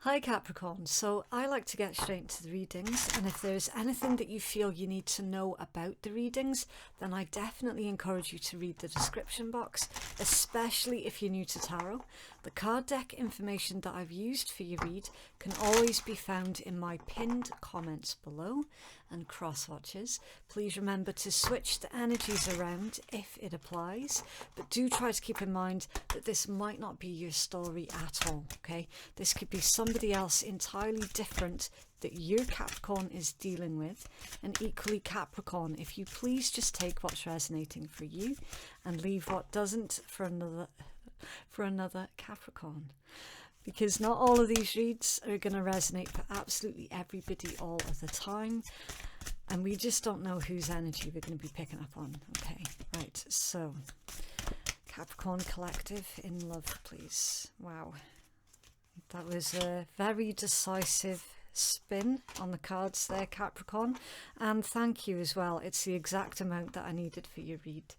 Hi Capricorn, so I like to get straight into the readings, and if there's anything that you feel you need to know about the readings, then I definitely encourage you to read the description box, especially if you're new to tarot. The card deck information that I've used for your read can always be found in my pinned comments below, and cross watches. Please remember to switch the energies around if it applies, but do try to keep in mind that this might not be your story at all, okay? This could be somebody else entirely different that your Capricorn is dealing with, and equally Capricorn, if you please just take what's resonating for you and leave what doesn't for another Capricorn, because not all of these reads are going to resonate for absolutely everybody all of the time, and we just don't know whose energy we're going to be picking up on. Okay, right, so Capricorn Collective, in love please. Wow, that was a very decisive spin on the cards there, Capricorn, and thank you as well. It's the exact amount that I needed for your read.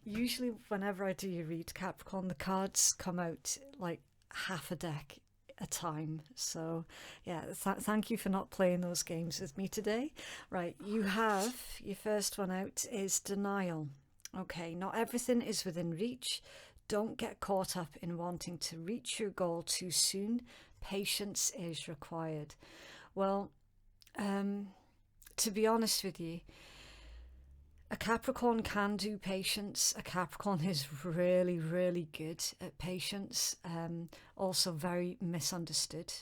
Usually whenever I do your read, Capricorn, the cards come out like half a deck a time, so yeah, thank you for not playing those games with me today. Right, you have your first one out is denial. Okay, not everything is within reach. Don't get caught up in wanting to reach your goal too soon. Patience is required. Well, to be honest with you, a Capricorn can do patience. A Capricorn is really, really good at patience. Also very misunderstood.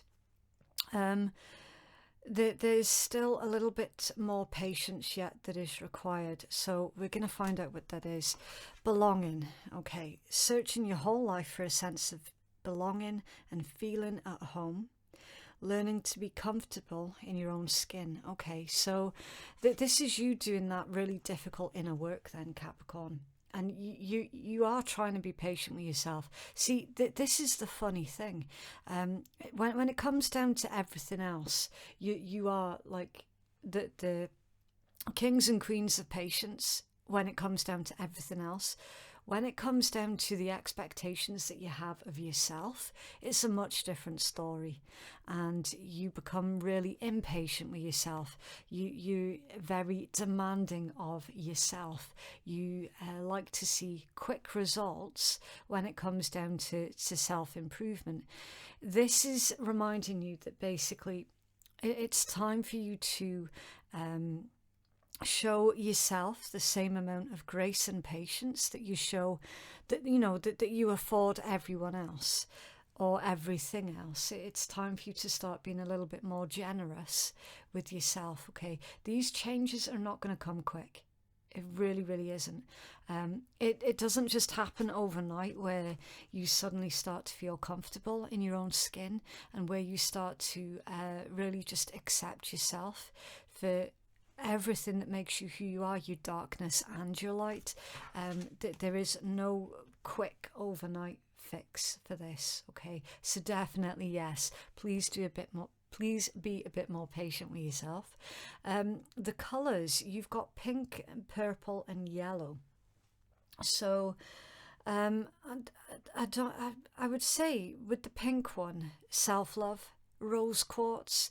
There's still a little bit more patience yet that is required. So we're going to find out what that is. Belonging. Okay. Searching your whole life for a sense of belonging and feeling at home. Learning to be comfortable in your own skin. Okay, so this is you doing that really difficult inner work then, Capricorn. And you are trying to be patient with yourself. See, this is the funny thing. When it comes down to everything else, you are like the kings and queens of patience when it comes down to everything else. When it comes down to the expectations that you have of yourself, it's a much different story, and you become really impatient with yourself. You're very demanding of yourself. You like to see quick results when it comes down to self-improvement. This is reminding you that basically it's time for you to show yourself the same amount of grace and patience that you show, that that you afford everyone else or everything else. It's time for you to start being a little bit more generous with yourself. Okay, these changes are not going to come quick. It really, really isn't. It doesn't just happen overnight where you suddenly start to feel comfortable in your own skin, and where you start to really just accept yourself for everything that makes you who you are, your darkness and your light. There is no quick overnight fix for this. Okay, so definitely yes, please be a bit more patient with yourself. The colors, you've got pink and purple and yellow. So I would say with the pink one, self-love, rose quartz.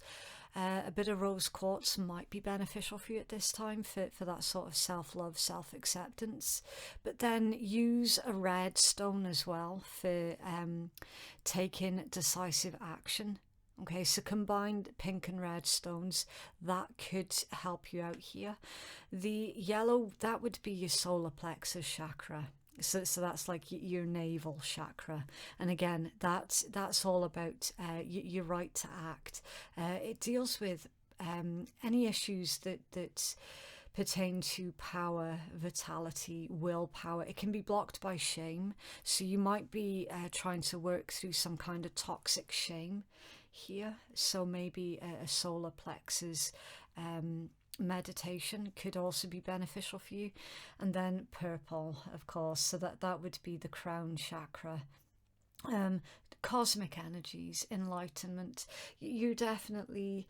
A bit of rose quartz might be beneficial for you at this time for that sort of self-love, self-acceptance. But then use a red stone as well for taking decisive action. Okay, so combined pink and red stones, that could help you out here. The yellow, that would be your solar plexus chakra. So that's like your navel chakra, and again, that's all about your right to act. It deals with any issues that pertain to power, vitality, willpower. It can be blocked by shame, so you might be trying to work through some kind of toxic shame here. So maybe a solar plexus meditation could also be beneficial for you. And then purple, of course, so that would be the crown chakra. Cosmic energies, enlightenment. You definitely,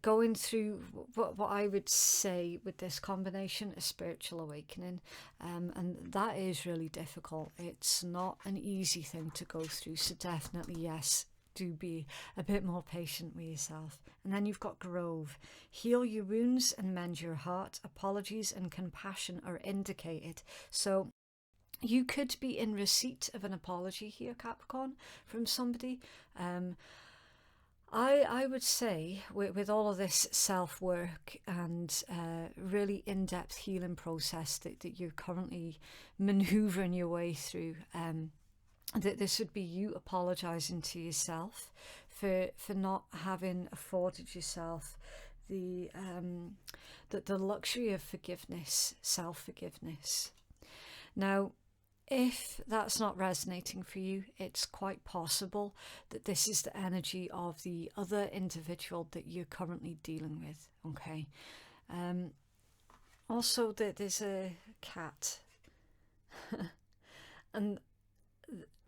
going through what I would say with this combination, a spiritual awakening, and that is really difficult. It's not an easy thing to go through, so definitely yes, do be a bit more patient with yourself. And then you've got Grove. Heal your wounds and mend your heart. Apologies and compassion are indicated. So you could be in receipt of an apology here, Capricorn, from somebody. I would say with all of this self-work and really in-depth healing process that you're currently manoeuvring your way through, that this would be you apologising to yourself for not having afforded yourself the luxury of forgiveness, self-forgiveness. Now, if that's not resonating for you, it's quite possible that this is the energy of the other individual that you're currently dealing with, okay? Also, there's a cat. And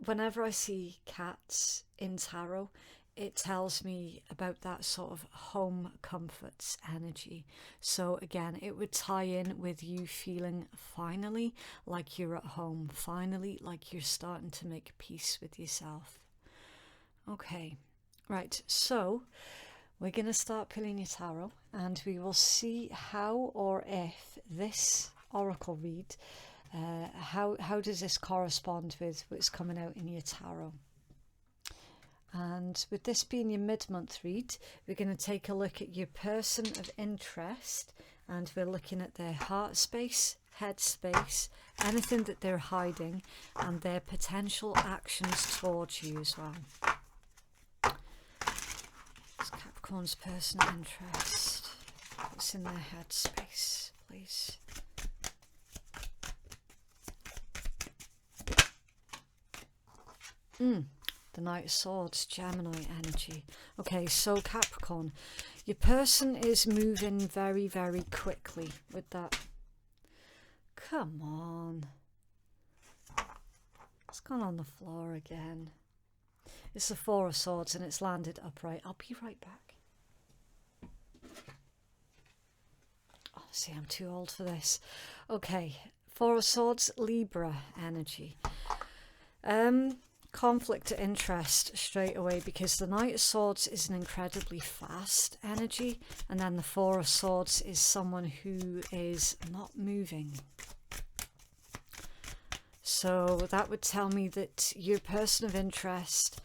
whenever I see cats in tarot, it tells me about that sort of home comforts energy. So again, it would tie in with you feeling finally like you're at home, finally like you're starting to make peace with yourself. Okay, right, so we're going to start pulling your tarot and we will see how or if this oracle read, how does this correspond with what's coming out in your tarot. And with this being your mid-month read, we're going to take a look at your person of interest, and we're looking at their heart space, head space, anything that they're hiding, and their potential actions towards you as well. It's Capricorn's person of interest. What's in their head space, please? The Knight of Swords, Gemini energy. Okay, so Capricorn, your person is moving very, very quickly with that. Come on. It's gone on the floor again. It's the Four of Swords and it's landed upright. I'll be right back. Oh, see, I'm too old for this. Okay, Four of Swords, Libra energy. Conflict of interest straight away, because the Knight of Swords is an incredibly fast energy, and then the Four of Swords is someone who is not moving. So that would tell me that your person of interest,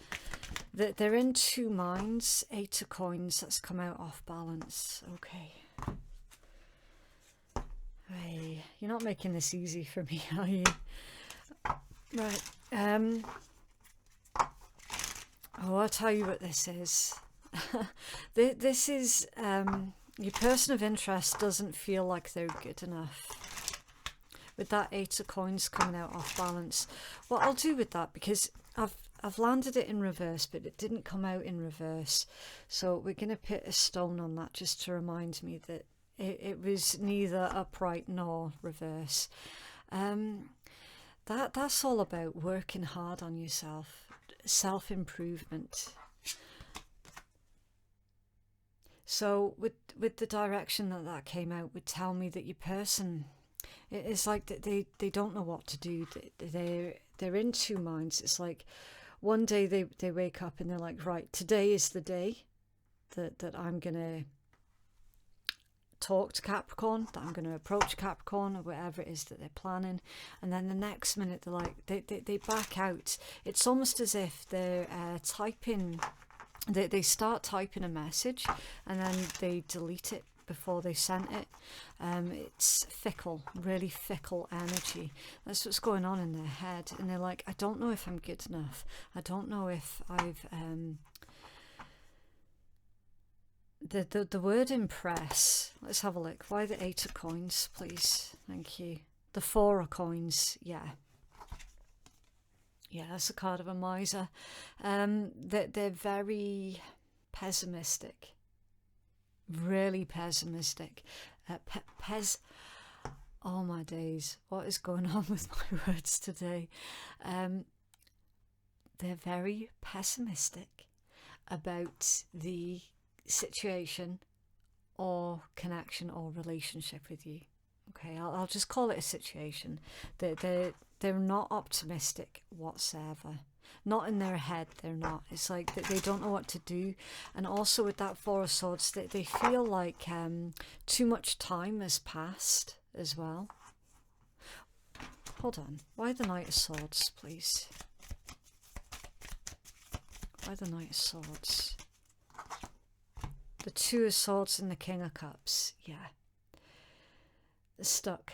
that they're in two minds. Eight of Coins, that's come out off balance. Okay. Hey, you're not making this easy for me, are you? Right. Oh, I'll tell you what this is. This is, your person of interest doesn't feel like they're good enough. With that Eight of Coins coming out off balance. What I'll do with that, because I've landed it in reverse, but it didn't come out in reverse. So we're going to put a stone on that just to remind me that it was neither upright nor reverse. That's all about working hard on yourself. Self-improvement. So with the direction that came out would tell me that your person, it's like that they don't know what to do. They're in two minds. It's like one day they wake up and they're like, right, today is the day that I'm gonna talk to Capricorn, that I'm going to approach Capricorn, or whatever it is that they're planning, and then the next minute they're like they back out. It's almost as if they're typing, they start typing a message and then they delete it before they sent it. It's fickle, really fickle energy. That's what's going on in their head, and they're like, I don't know if I'm good enough, I don't know if I've The word impress, let's have a look. Why the Eight of Coins, please? Thank you. The Four of Coins, yeah. Yeah, that's a card of a miser. They're very pessimistic. Really pessimistic. Oh my days, what is going on with my words today? They're very pessimistic about the situation or connection or relationship with you. Okay, I'll just call it a situation. They're not optimistic whatsoever. Not in their head, they're not. It's like they don't know what to do. And also with that Four of Swords, they feel like too much time has passed as well. Hold on. Why the Knight of Swords, please? Why the Knight of Swords? The Two of Swords and the King of Cups. Yeah. Stuck.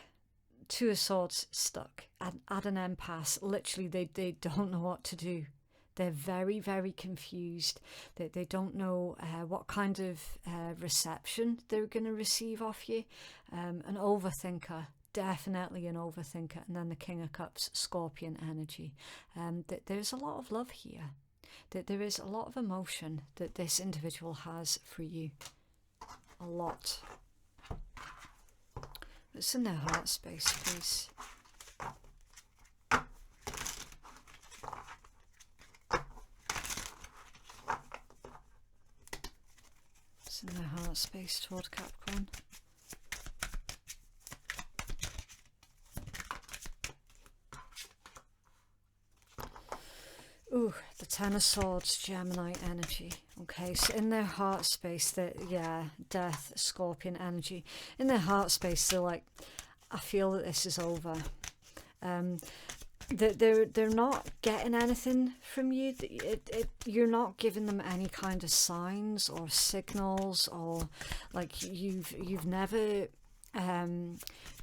Two of Swords, stuck. At an impasse. Literally, they don't know what to do. They're very, very confused. They don't know what kind of reception they're going to receive off you. An overthinker. Definitely an overthinker. And then the King of Cups, Scorpion energy. There's a lot of love here. There is a lot of emotion that this individual has for you. A lot. What's in their heart space, please? What's in their heart space toward Capricorn? Ooh, the Ten of Swords, Gemini energy. Okay, so in their heart space, yeah, Death, Scorpion energy. In their heart space, they're like, I feel that this is over. They're not getting anything from you. You're not giving them any kind of signs or signals, or like you've never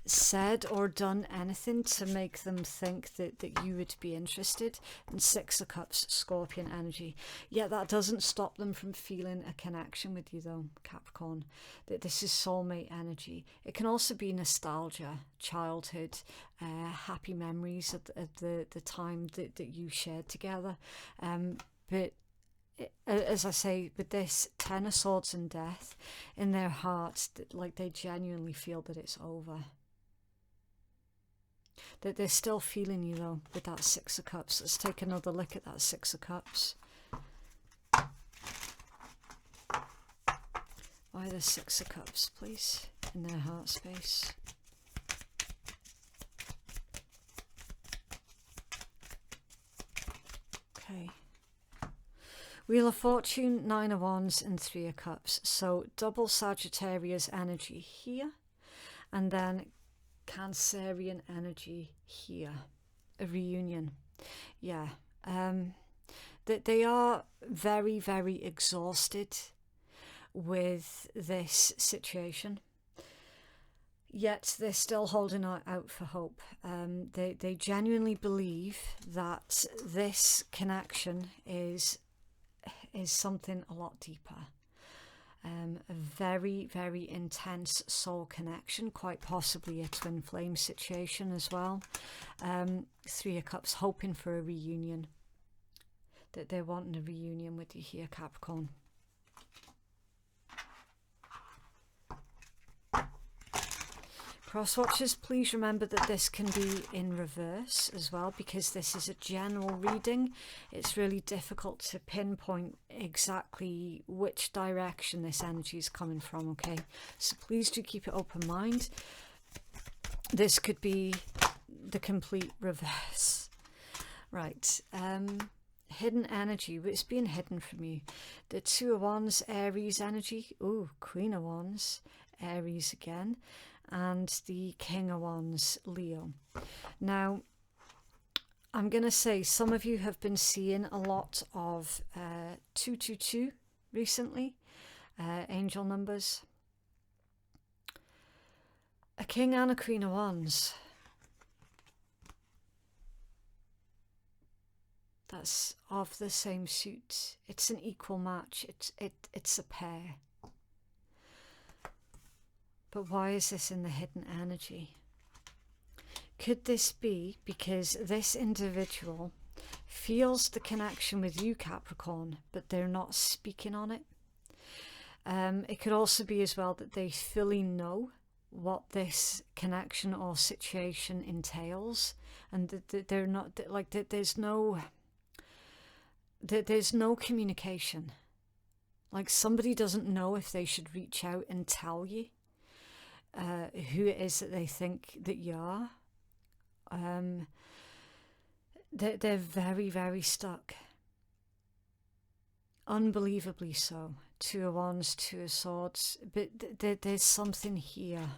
said or done anything to make them think that you would be interested. And Six of Cups, Scorpion energy. Yet that doesn't stop them from feeling a connection with you though, Capricorn. That this is soulmate energy. It can also be nostalgia, childhood, happy memories of the time that you shared together. But as I say, with this Ten of Swords and Death, in their hearts, like they genuinely feel that it's over. That they're still feeling you though, with that Six of Cups. Let's take another look at that Six of Cups. Why the Six of Cups, please, in their heart space? Okay. Wheel of Fortune, Nine of Wands and Three of Cups. So double Sagittarius energy here, and then Cancerian energy here. A reunion. Yeah. They are very, very exhausted with this situation. Yet they're still holding out for hope. They genuinely believe that this connection is something a lot deeper. A very, very intense soul connection, quite possibly a twin flame situation as well. Three of Cups, hoping for a reunion. That they're wanting a reunion with you here, Capricorn. Cross watchers, please remember that this can be in reverse as well, because this is a general reading. It's really difficult to pinpoint exactly which direction this energy is coming from, okay? So please do keep it open mind. This could be the complete reverse. Right, hidden energy, it's being hidden from you. The Two of Wands, Aries energy. Ooh, Queen of Wands, Aries again. And the King of Wands, Leo. Now, I'm going to say some of you have been seeing a lot of 222 recently, angel numbers. A King and a Queen of Wands. That's of the same suit. It's an equal match. It's a pair. But why is this in the hidden energy? Could this be because this individual feels the connection with you, Capricorn, but they're not speaking on it? It could also be as well that they fully know what this connection or situation entails, and that they're not, like, there's no communication. Like somebody doesn't know if they should reach out and tell you who it is that they think that you are. They're very, very stuck. Unbelievably so. Two of Wands, Two of Swords. But there's something here.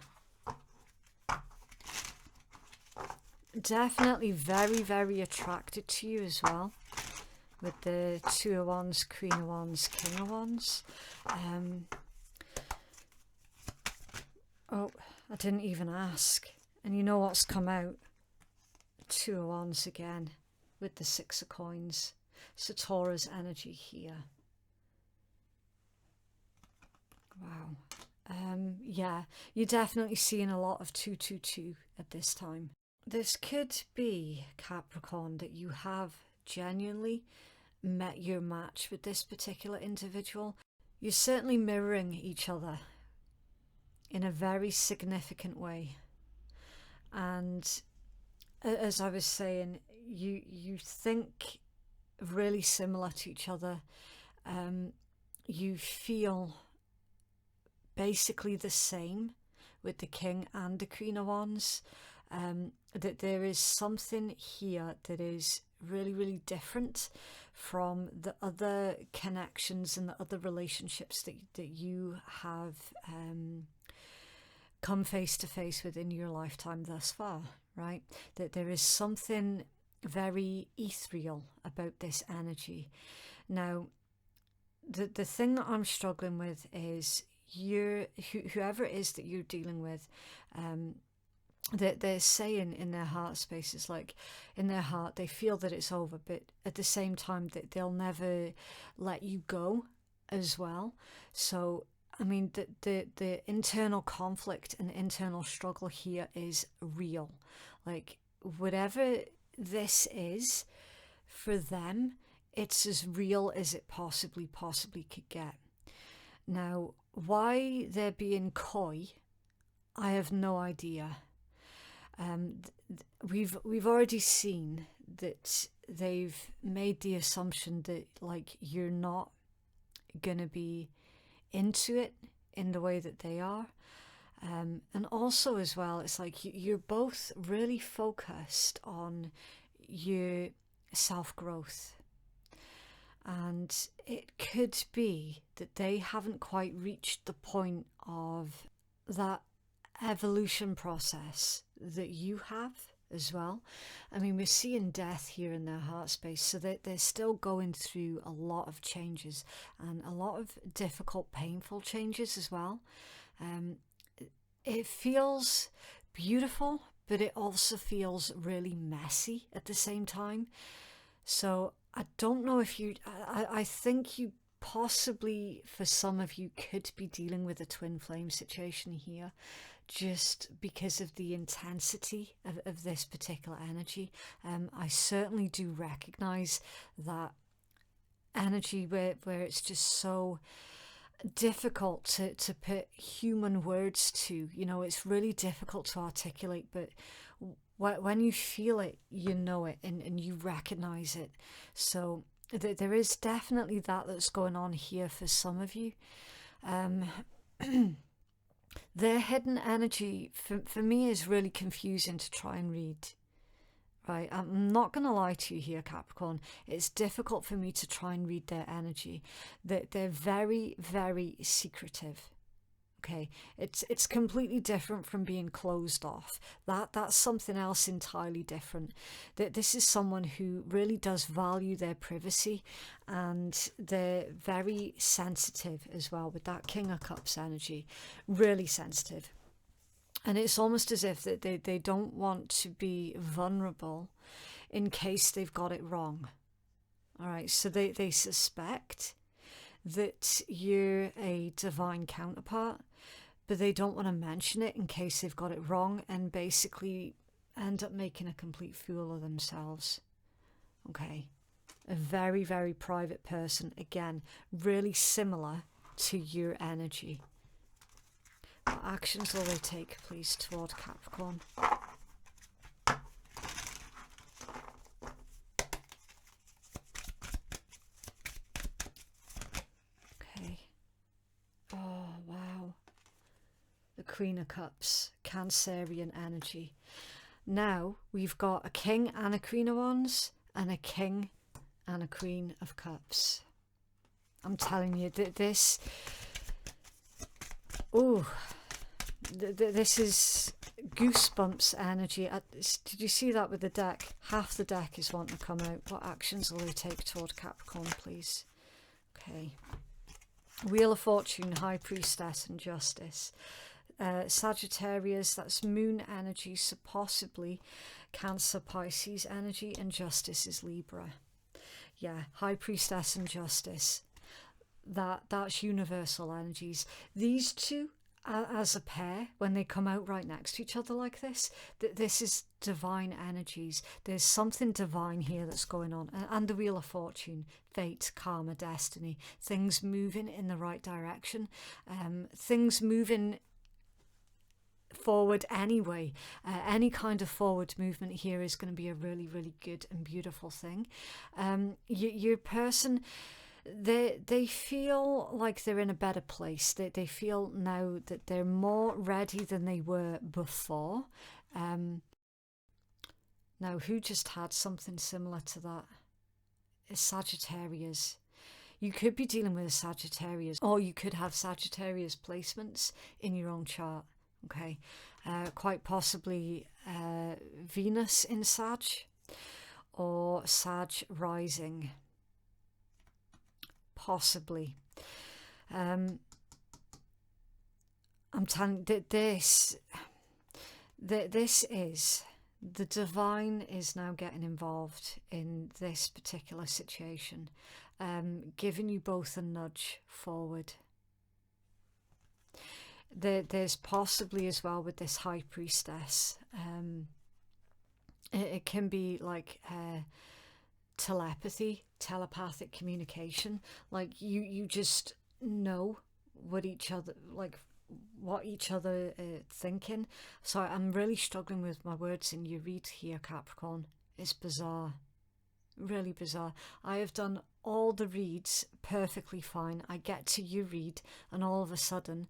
Definitely very, very attracted to you as well. With the Two of Wands, Queen of Wands, King of Wands. Oh, I didn't even ask. And you know what's come out? Two of Wands again with the Six of Coins. So Taurus energy here. Wow. Yeah, you're definitely seeing a lot of 222 at this time. This could be, Capricorn, that you have genuinely met your match with this particular individual. You're certainly mirroring each other in a very significant way. And as I was saying, you think really similar to each other. You feel basically the same with the King and the Queen of Wands. That there is something here that is really, really different from the other connections and the other relationships that you have come face to face with in your lifetime thus far, right? That there is something very ethereal about this energy. Now, the thing that I'm struggling with is whoever it is that you're dealing with, they're saying in their heart spaces, like in their heart, they feel that it's over, but at the same time that they'll never let you go as well. So, I mean, the internal conflict and internal struggle here is real. Like, whatever this is for them, it's as real as it possibly could get. Now, why they're being coy, I have no idea. We've already seen that they've made the assumption that, like, you're not gonna be into it in the way that they are. And also as well, it's like you're both really focused on your self-growth. And it could be that they haven't quite reached the point of that evolution process that you have as well. I mean, we're seeing death here in their heart space, so they're still going through a lot of changes and a lot of difficult, painful changes as well. It feels beautiful, but it also feels really messy at the same time. So I don't know if I think you possibly, for some of you, could be dealing with a twin flame situation here, just because of the intensity of this particular energy. I certainly do recognize that energy where it's just so difficult to put human words to. You know, it's really difficult to articulate, but when you feel it, you know it, and you recognize it. So there is definitely that's going on here for some of you. Their hidden energy, for me, is really confusing to try and read. Right, I'm not going to lie to you here, Capricorn. It's difficult for me to try and read their energy. They're very, very secretive. Okay, it's completely different from being closed off. That's something else entirely different. That this is someone who really does value their privacy, and they're very sensitive as well with that King of Cups energy. Really sensitive. And it's almost as if that they don't want to be vulnerable in case they've got it wrong. All right, so they suspect that you're a divine counterpart, but they don't want to mention it in case they've got it wrong and basically end up making a complete fool of themselves. Okay, a very, very private person. Again, really similar to your energy. What actions will they take, please, toward Capricorn? Okay. Queen of Cups, Cancerian energy. Now we've got a King and a Queen of Wands and a King and a Queen of Cups. I'm telling you that this, this is goosebumps energy. Did you see that with the deck? Half the deck is wanting to come out. What actions will they take toward Capricorn, please? Okay. Wheel of Fortune, High Priestess and Justice. Sagittarius, that's moon energy, so possibly Cancer, Pisces energy, and Justice is Libra. Yeah, High Priestess and Justice. That's universal energies. These two, as a pair, when they come out right next to each other like this, this is divine energies. There's something divine here that's going on. And the Wheel of Fortune, fate, karma, destiny, things moving in the right direction, things moving forward anyway. Any kind of forward movement here is going to be a really, really good and beautiful thing. Your person, they feel like they're in a better place. They feel now that they're more ready than they were before. Now, who just had something similar to that? It's Sagittarius. You could be dealing with a Sagittarius, or you could have Sagittarius placements in your own chart. Okay, quite possibly Venus in Sag or Sag rising. Possibly. I'm telling you, this is, the divine is now getting involved in this particular situation, giving you both a nudge forward. There's possibly as well with this High Priestess, it can be like telepathy, telepathic communication, like you just know what each other thinking. Sorry, I'm really struggling with my words in your read here, Capricorn. It's bizarre, really bizarre. I have done all the reads perfectly fine. I get to your read and all of a sudden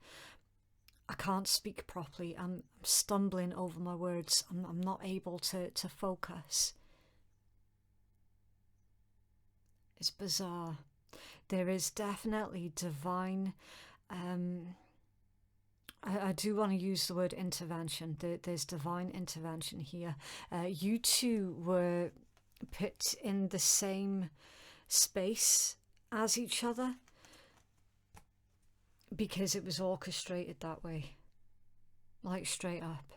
I can't speak properly. I'm stumbling over my words. I'm not able to focus. It's bizarre. There is definitely divine, I do want to use the word intervention. There's divine intervention here. You two were put in the same space as each other because it was orchestrated that way, like straight up.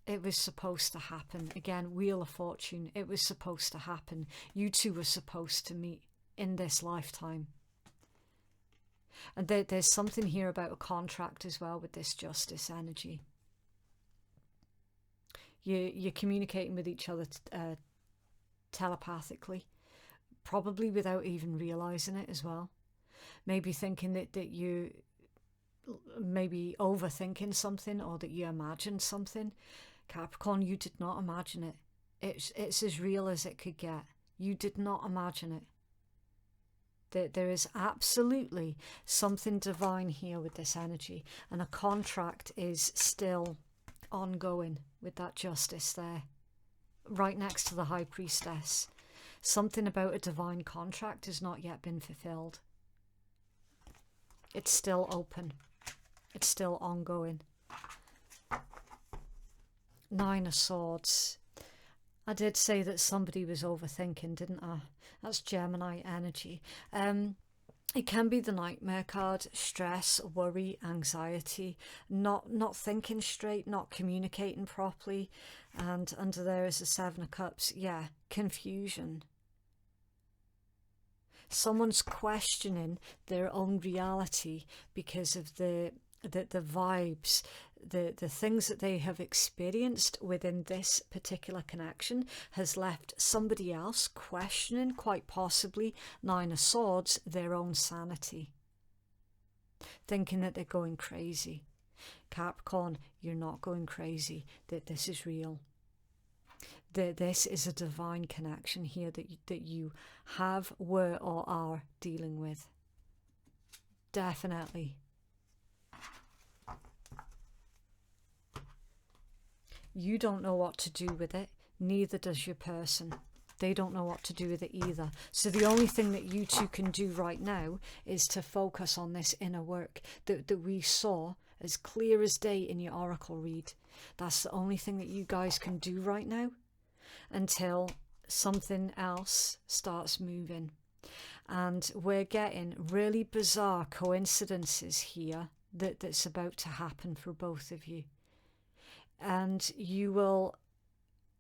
It was supposed to happen. Again, Wheel of Fortune, it was supposed to happen. You two were supposed to meet in this lifetime. And there's something here about a contract as well with this Justice energy. You're communicating with each other telepathically, probably without even realizing it as well. Maybe thinking that you maybe overthinking something, or that you imagined something. Capricorn, you did not imagine it. It's as real as it could get. You did not imagine it. There is absolutely something divine here with this energy, and a contract is still ongoing with that Justice there, right next to the High Priestess. Something about a divine contract has not yet been fulfilled. It's still open. It's still ongoing. Nine of Swords. I did say that somebody was overthinking, didn't I? That's Gemini energy. It can be the Nightmare card, stress, worry, anxiety, not thinking straight, not communicating properly. And under there is the Seven of Cups. Yeah, confusion. Someone's questioning their own reality because of the vibes, the things that they have experienced within this particular connection has left somebody else questioning, quite possibly, Nine of Swords, their own sanity, thinking that they're going crazy. Capricorn, you're not going crazy. That this is real. This is a divine connection here that you have, were, or are dealing with. Definitely. You don't know what to do with it, neither does your person. They don't know what to do with it either. So the only thing that you two can do right now is to focus on this inner work that we saw as clear as day in your oracle read. That's the only thing that you guys can do right now until something else starts moving. And we're getting really bizarre coincidences here that's about to happen for both of you. And you will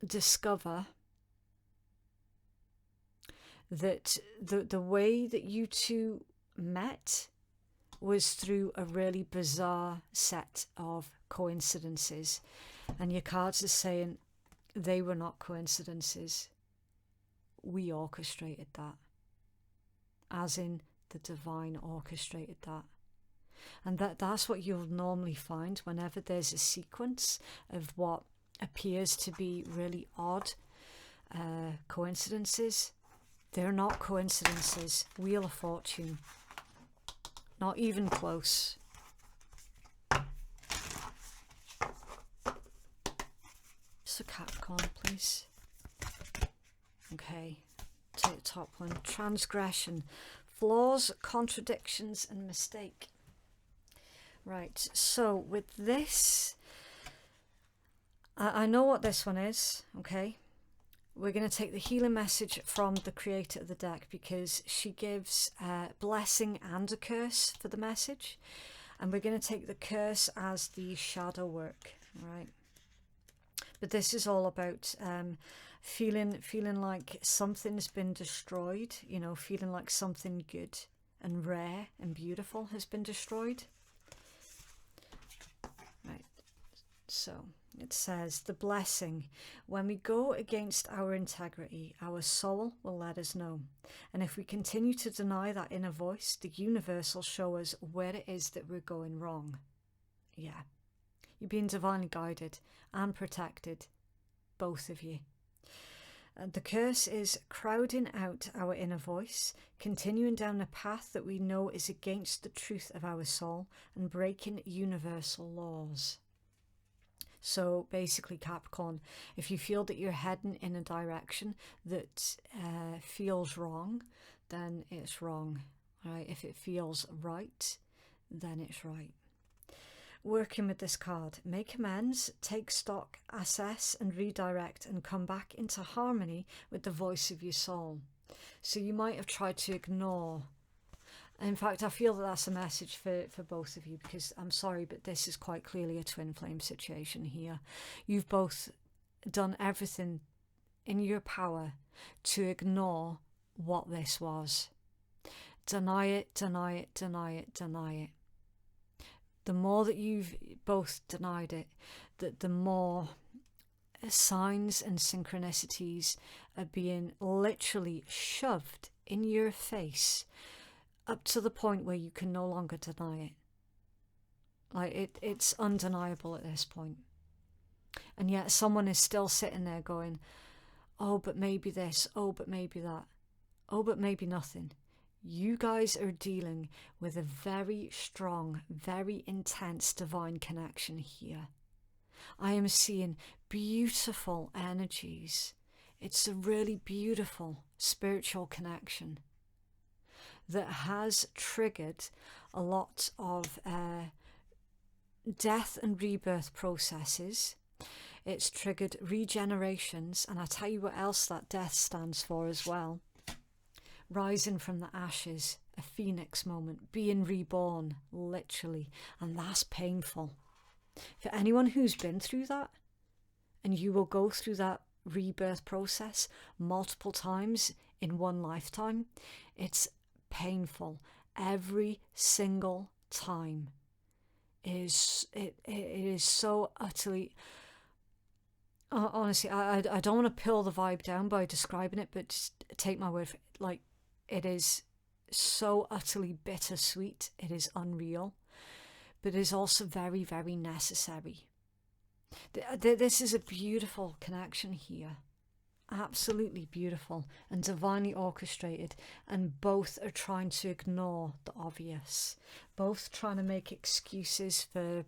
discover that the way that you two met was through a really bizarre set of coincidences. And your cards are saying they were not coincidences. We orchestrated that. As in, the divine orchestrated that. And that's what you'll normally find whenever there's a sequence of what appears to be really odd coincidences. They're not coincidences. Wheel of Fortune. Not even close. So Capricorn, please. Okay. Take the top one. Transgression. Flaws, contradictions, and mistake. Right. So with this, I know what this one is. Okay. We're going to take the healing message from the creator of the deck because she gives a blessing and a curse for the message. And we're going to take the curse as the shadow work, right? But this is all about feeling like something's been destroyed, you know, feeling like something good and rare and beautiful has been destroyed. Right, so it says, the blessing. When we go against our integrity, our soul will let us know. And if we continue to deny that inner voice, the universe will show us where it is that we're going wrong. Yeah. You're being divinely guided and protected, both of you. The curse is crowding out our inner voice, continuing down a path that we know is against the truth of our soul, and breaking universal laws. So basically, Capricorn, if you feel that you're heading in a direction that feels wrong, then it's wrong. Right? If it feels right, then it's right. Working with this card, make amends, take stock, assess and redirect, and come back into harmony with the voice of your soul. So you might have tried to ignore. In fact, I feel that that's a message for both of you, because I'm sorry, but this is quite clearly a twin flame situation here. You've both done everything in your power to ignore what this was. Deny it, deny it, deny it, deny it. The more that you've both denied it, the more signs and synchronicities are being literally shoved in your face, up to the point where you can no longer deny it. Like it's undeniable at this point. And yet someone is still sitting there going, oh, but maybe this, oh, but maybe that, oh, but maybe nothing. You guys are dealing with a very strong, very intense divine connection here. I am seeing beautiful energies. It's a really beautiful spiritual connection that has triggered a lot of death and rebirth processes. It's triggered regenerations, and I tell you what else that death stands for as well. Rising from the ashes, a phoenix moment, being reborn, literally, and that's painful. For anyone who's been through that, and you will go through that rebirth process multiple times in one lifetime, it's painful every single time. It is so utterly, honestly, I don't want to pull the vibe down by describing it, but just take my word for it. Like, it is so utterly bittersweet. It is unreal, but it is also very, very necessary. This is a beautiful connection here. Absolutely beautiful and divinely orchestrated, and both are trying to ignore the obvious, both trying to make excuses for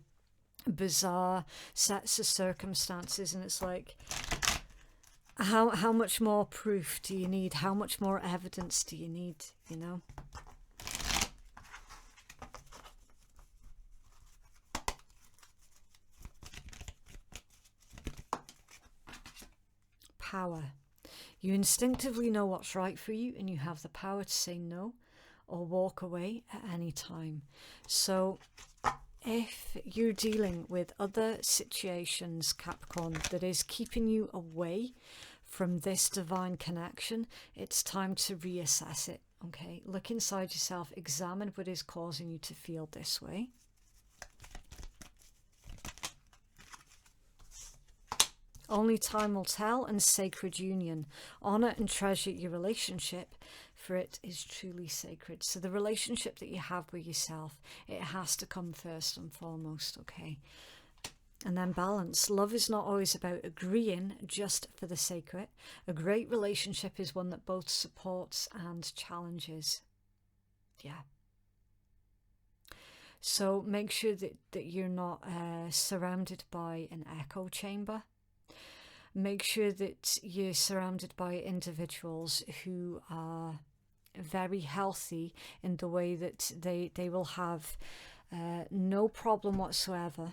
bizarre sets of circumstances, and it's like, how much more proof do you need? How much more evidence do you need, you know? Power. You instinctively know what's right for you, and you have the power to say no or walk away at any time. So if you're dealing with other situations, Capricorn, that is keeping you away from this divine connection, it's time to reassess it, okay? Look inside yourself, examine what is causing you to feel this way. Only time will tell, and sacred union. Honor and treasure your relationship, for it is truly sacred. So the relationship that you have with yourself, it has to come first and foremost, okay? And then balance. Love is not always about agreeing just for the sake of it. A great relationship is one that both supports and challenges. Yeah. So make sure that you're not surrounded by an echo chamber. Make sure that you're surrounded by individuals who are very healthy in the way that they will have no problem whatsoever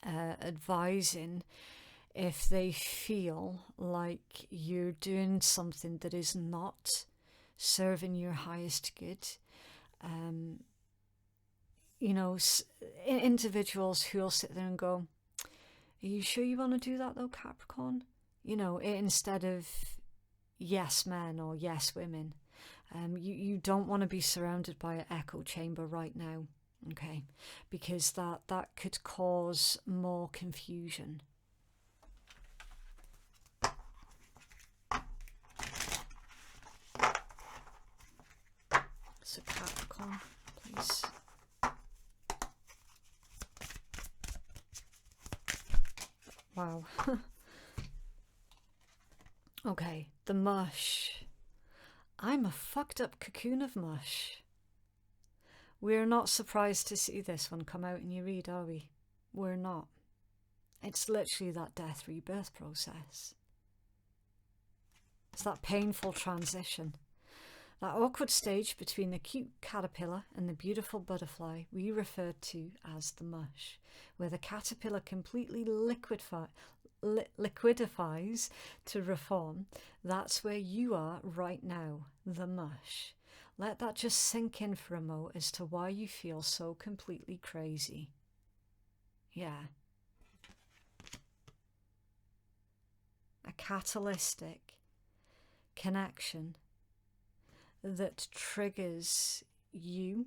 advising if they feel like you're doing something that is not serving your highest good. You know, individuals who will sit there and go, are you sure you want to do that though, Capricorn? You know, instead of yes men or yes women. You don't want to be surrounded by an echo chamber right now, okay? Because that could cause more confusion. So Capricorn, please. Wow. Okay, the mush. I'm a fucked up cocoon of mush. We're not surprised to see this one come out in your read, are we? We're not. It's literally that death rebirth process. It's that painful transition. That awkward stage between the cute caterpillar and the beautiful butterfly we refer to as the mush, where the caterpillar completely liquidifies to reform. That's where you are right now, the mush. Let that just sink in for a mo as to why you feel so completely crazy. Yeah. A catalytic connection that triggers you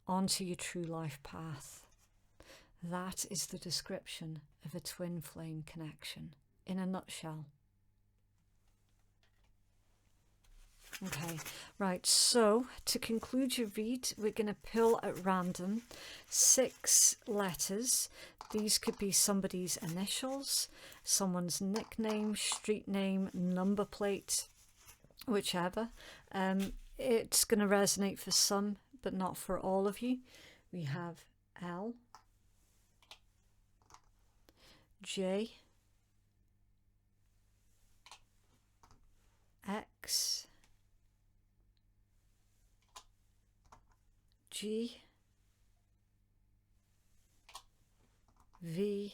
onto your true life path. That is the description of a twin flame connection in a nutshell. Okay, right, so to conclude your read, we're going to pull at random 6 letters. These could be somebody's initials, someone's nickname, street name, number plate, whichever. It's going to resonate for some, but not for all of you. We have L, J, X, G, V,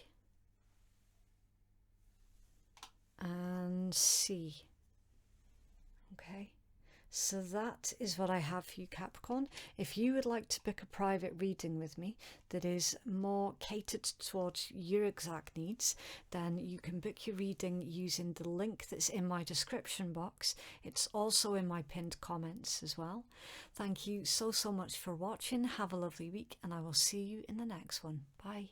and C. Okay, so that is what I have for you, Capricorn. If you would like to book a private reading with me that is more catered towards your exact needs, then you can book your reading using the link that's in my description box. It's also in my pinned comments as well. Thank you so much for watching. Have a lovely week, and I will see you in the next one. Bye.